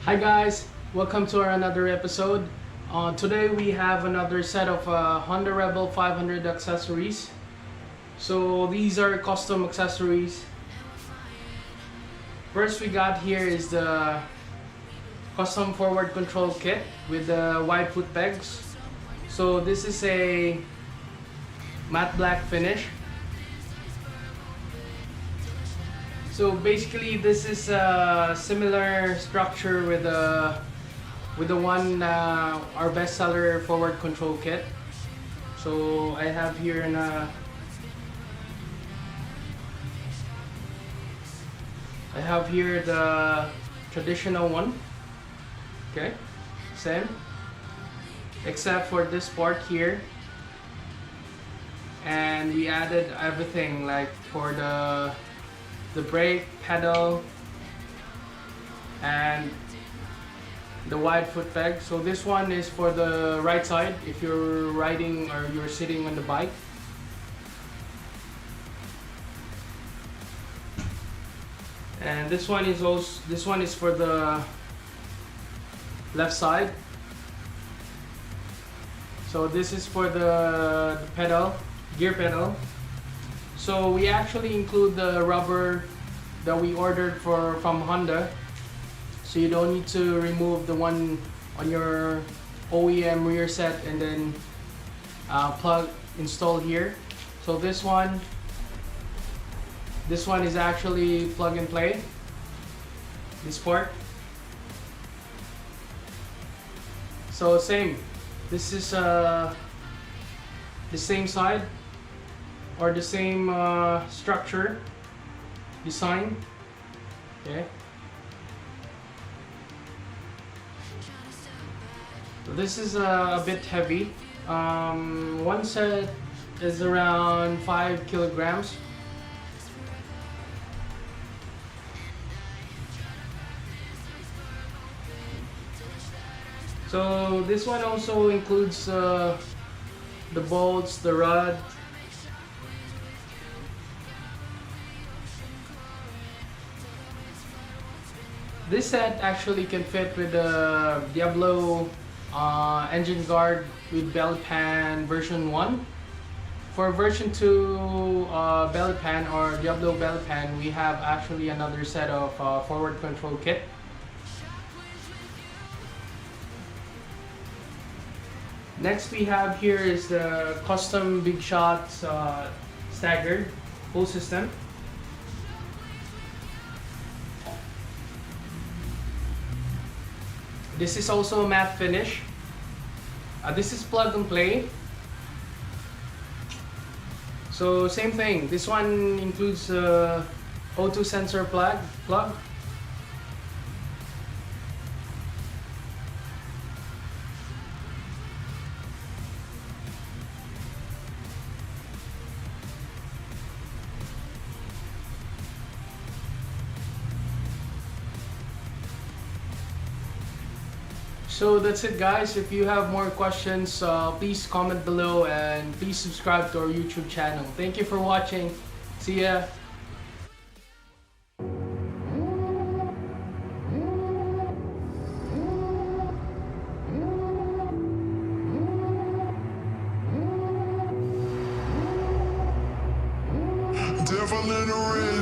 Hi guys, welcome to our another episode. Today we have another set of Honda Rebel 500 accessories. So these are custom accessories. First we got here is the custom forward control kit with the wide foot pegs. So this is a matte black finish. So basically, this is a similar structure with the one our bestseller forward control kit. So I have here the traditional one. Okay, same, except for this part here, and we added everything like for the brake pedal and the wide foot peg. So this one is for the right side if you're riding or you're sitting on the bike. And this one is for the left side. So this is for the pedal, gear pedal. So we actually include the rubber that we ordered from Honda, so you don't need to remove the one on your OEM rear set and then install here. So this one is actually plug and play, this part. So same, this is the same side or the same structure design. Okay, so this is a bit heavy. One set is around 5 kilograms. So this one also includes the bolts, the rod. This set actually can fit with the Diablo engine guard with belly pan version 1. For version 2 belly pan or Diablo belly pan, we have actually another set of forward control kit. Next we have here is the custom Big Shots Staggered full system. This is also a matte finish. This is plug and play. So same thing. This one includes O2 sensor plug. So that's it guys. If you have more questions, please comment below and please subscribe to our YouTube channel. Thank you for watching. See ya. Devil in the red